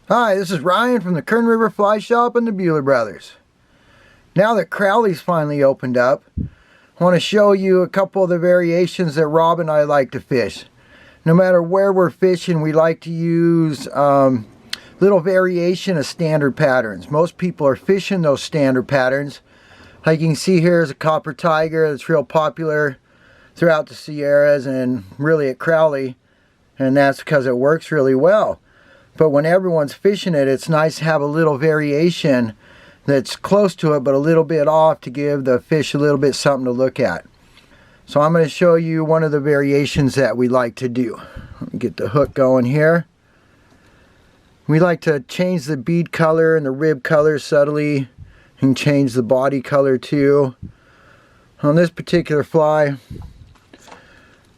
Hi, this is Ryan from the Kern River Fly Shop and the Bueller Brothers. Now that Crowley's finally opened up, I want to show you a couple of the variations that Rob and I like to fish. No matter where we're fishing, we like to use little variation of standard patterns. Most people are fishing those standard patterns. Like you can see here is a copper tiger that's real popular throughout the Sierras and really at Crowley, and that's because it works really well. But when everyone's fishing it, it's nice to have a little variation that's close to it but a little bit off to give the fish a little bit something to look at. So I'm going to show you one of the variations that we like to do. Let me get the hook going here. We like to change the bead color and the rib color subtly. You can change the body color too. On this particular fly, I'm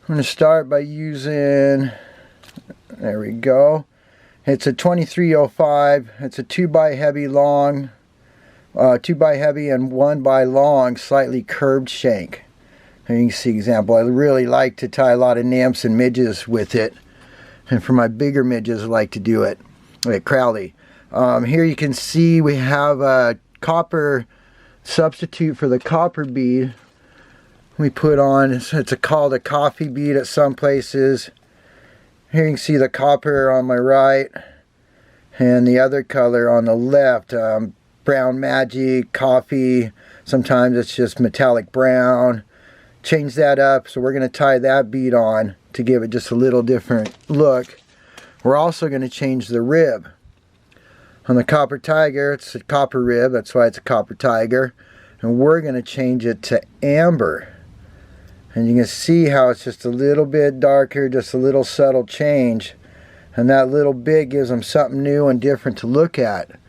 going to start by using, there we go. It's a 2305. It's a 2x heavy long, 2x heavy and 1x long, slightly curved shank. And you can see example. I really like to tie a lot of nymphs and midges with it, and for my bigger midges, I like to do it at Crowley. Here you can see we have a copper substitute for the copper bead. We put on. It's called a coffee bead at some places. Here you can see the copper on my right and the other color on the left. Brown magic, coffee, sometimes it's just metallic brown. Change that up, so we're going to tie that bead on to give it just a little different look. We're also going to change the rib. On the copper tiger, it's a copper rib, that's why it's a copper tiger. And we're going to change it to amber. And you can see how it's just a little bit darker, just a little subtle change. And that little bit gives them something new and different to look at.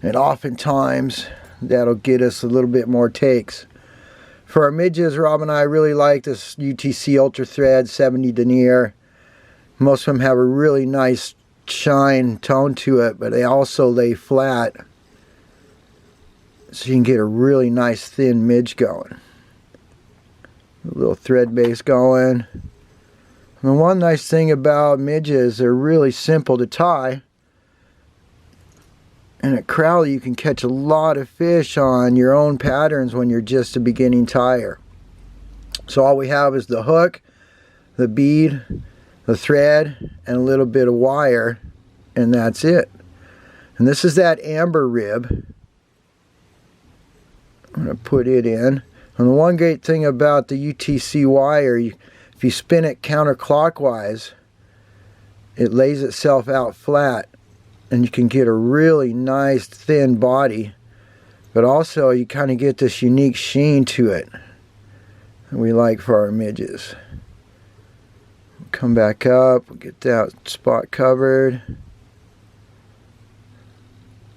And oftentimes, that'll get us a little bit more takes. For our midges, Rob and I really like this UTC Ultra Thread 70 denier. Most of them have a really nice shine tone to it, but they also lay flat. So you can get a really nice thin midge going. A little thread base going. And one nice thing about midges, they're really simple to tie. And at Crowley you can catch a lot of fish on your own patterns when you're just a beginning tyer. So all we have is the hook, the bead, the thread, and a little bit of wire, and that's it. And this is that amber rib. I'm going to put it in. And the one great thing about the UTC wire, if you spin it counterclockwise, it lays itself out flat, and you can get a really nice thin body, but also you kind of get this unique sheen to it that we like for our midges. Come back up, we'll get that spot covered.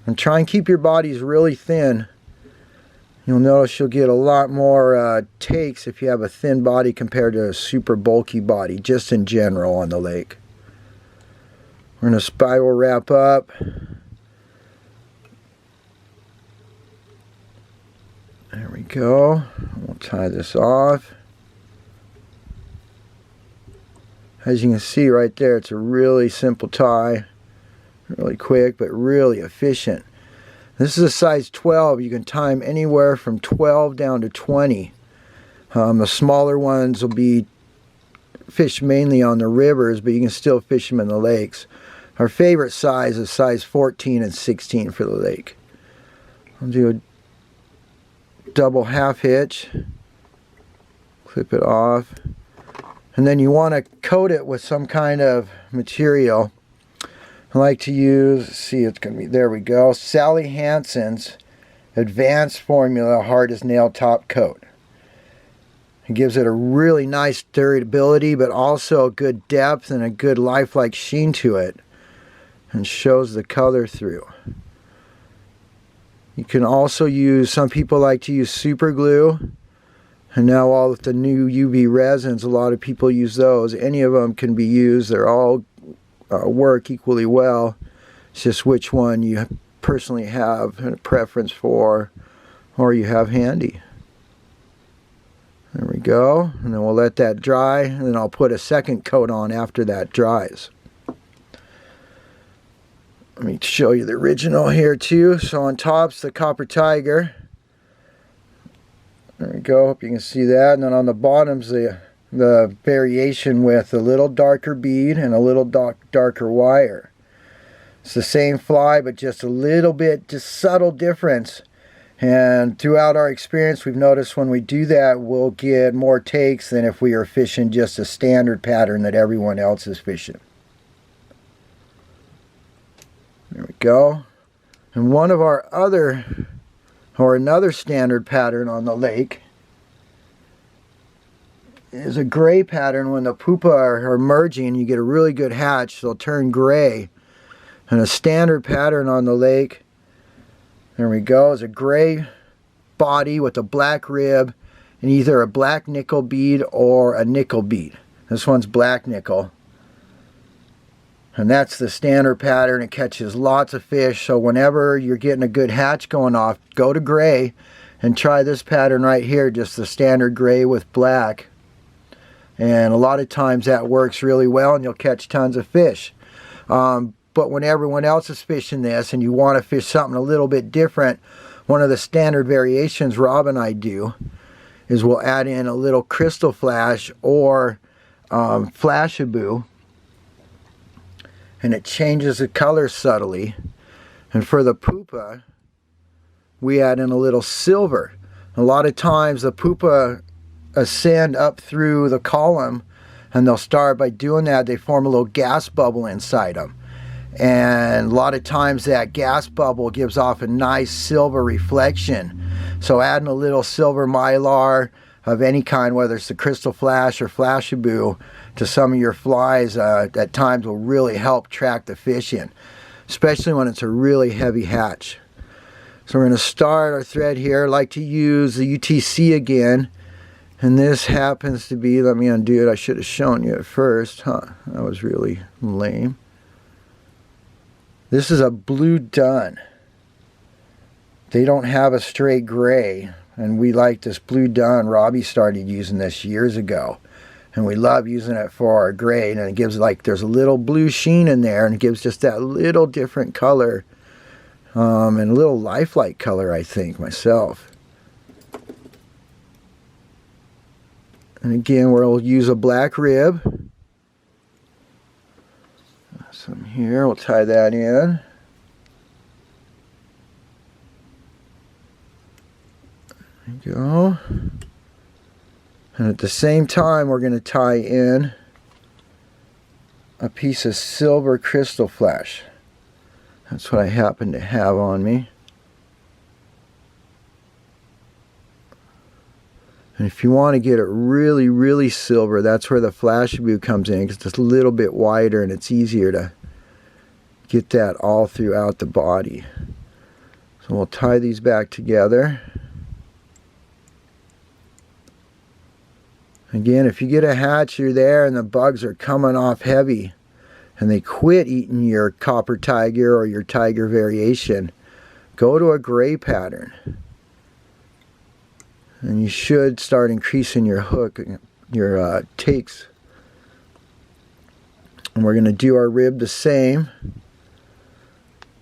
And try and keep your bodies really thin. You'll notice you'll get a lot more takes if you have a thin body compared to a super bulky body, just in general on the lake. We're going to spiral wrap up. There we go. We'll tie this off. As you can see right there, it's a really simple tie. Really quick, but really efficient. This is a size 12. You can tie them anywhere from 12 down to 20. The smaller ones will be fished mainly on the rivers, but you can still fish them in the lakes. Our favorite size is size 14 and 16 for the lake. I'll do a double half hitch. Clip it off. And then you want to coat it with some kind of material. I like to use, see, it's going to be, there we go, Sally Hansen's Advanced Formula Hard as Nail Top Coat. It gives it a really nice durability, but also a good depth and a good lifelike sheen to it, and shows the color through. You can also use, some people like to use super glue, and now all of the new UV resins, a lot of people use those. Any of them can be used. They're all work equally well. It's just which one you personally have a preference for or you have handy. There we go. And then we'll let that dry, and then I'll put a second coat on after that dries. Let me show you the original here too. So on top's the copper tiger. There we go, hope you can see that. And then on the bottom's the variation with a little darker bead and a little darker wire. It's the same fly, but just a little bit, just subtle difference. And throughout our experience, we've noticed when we do that, we'll get more takes than if we are fishing just a standard pattern that everyone else is fishing. There we go. And one of our another standard pattern on the lake is a gray pattern. When the pupa are merging, you get a really good hatch, they'll turn gray. And a standard pattern on the lake, there we go, is a gray body with a black rib and either a black nickel bead or a nickel bead. This one's black nickel. And that's the standard pattern. It catches lots of fish. So whenever you're getting a good hatch going off, go to gray and try this pattern right here, just the standard gray with black. And a lot of times that works really well and you'll catch tons of fish. But when everyone else is fishing this and you want to fish something a little bit different, one of the standard variations Rob and I do is we'll add in a little crystal flash or flashaboo, and it changes the color subtly. And for the pupa, we add in a little silver. A lot of times the pupa ascend up through the column, and they'll start by doing that. They form a little gas bubble inside them. And a lot of times that gas bubble gives off a nice silver reflection. So adding a little silver mylar of any kind, whether it's the crystal flash or flashaboo, to some of your flies at times will really help track the fish in, especially when it's a really heavy hatch. So we're going to start our thread here. I like to use the UTC again, and this happens to be, let me undo it, I should have shown you at first. That was really lame. This is a blue dun. They don't have a straight gray, and we like this blue dun. Robbie started using this years ago, and we love using it for our gray, and it gives, like, there's a little blue sheen in there, and it gives just that little different color, and a little lifelike color, I think, myself. And again, we'll use a black rib. Some here, we'll tie that in. There you go. And at the same time, we're going to tie in a piece of silver crystal flash. That's what I happen to have on me. And if you want to get it really, really silver, that's where the flashaboo comes in, because it's a little bit wider and it's easier to get that all throughout the body. So we'll tie these back together. Again, if you get a hatch, you're there and the bugs are coming off heavy and they quit eating your copper tiger or your tiger variation, go to a gray pattern. And you should start increasing your hook, your takes. And we're going to do our rib the same.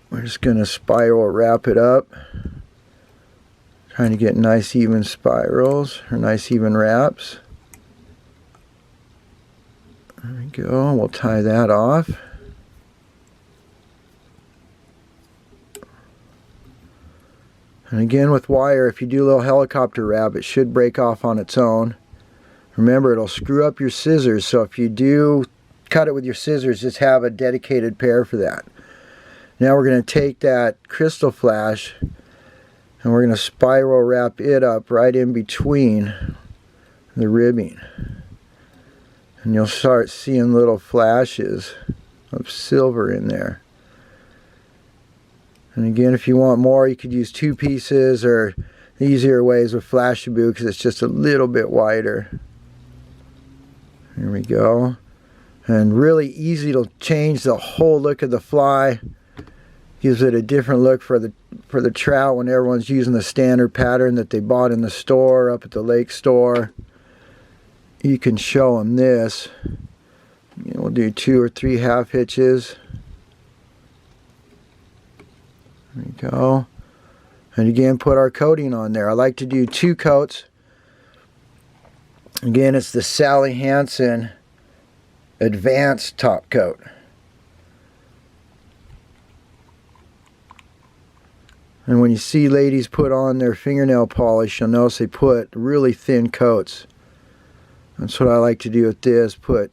We're just going to spiral wrap it up. Trying to get nice even spirals, or nice even wraps. There we go. We'll tie that off. And again with wire, if you do a little helicopter wrap, it should break off on its own. Remember, it'll screw up your scissors, so if you do cut it with your scissors, just have a dedicated pair for that. Now we're going to take that crystal flash and we're going to spiral wrap it up right in between the ribbing. And you'll start seeing little flashes of silver in there. And again, if you want more, you could use 2 pieces, or easier ways with flashaboo because it's just a little bit wider. Here we go. And really easy to change the whole look of the fly. Gives it a different look for the trout when everyone's using the standard pattern that they bought in the store, up at the lake store. You can show them this. We'll do 2 or 3 half hitches. Go. And again, put our coating on there. I like to do 2 coats. Again, it's the Sally Hansen Advanced Top Coat. And when you see ladies put on their fingernail polish, you'll notice they put really thin coats. That's what I like to do with this. Put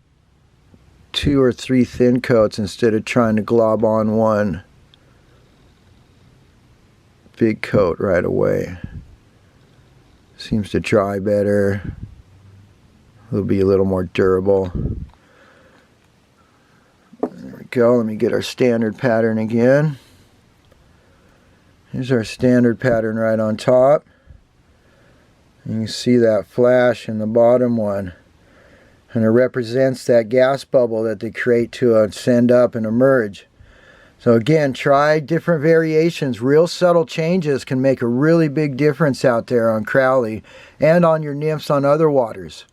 2 or 3 thin coats instead of trying to glob on one big coat right away. Seems to dry better. It'll be a little more durable. There we go. Let me get our standard pattern again. Here's our standard pattern right on top. You can see that flash in the bottom one. And it represents that gas bubble that they create to ascend up and emerge. So again, try different variations. Real subtle changes can make a really big difference out there on Crowley and on your nymphs on other waters.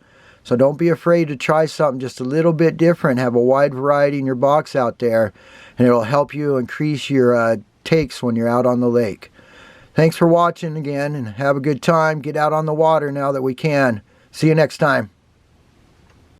So don't be afraid to try something just a little bit different. Have a wide variety in your box out there, and it'll help you increase your takes when you're out on the lake. Thanks for watching again, and have a good time. Get out on the water now that we can. See you next time.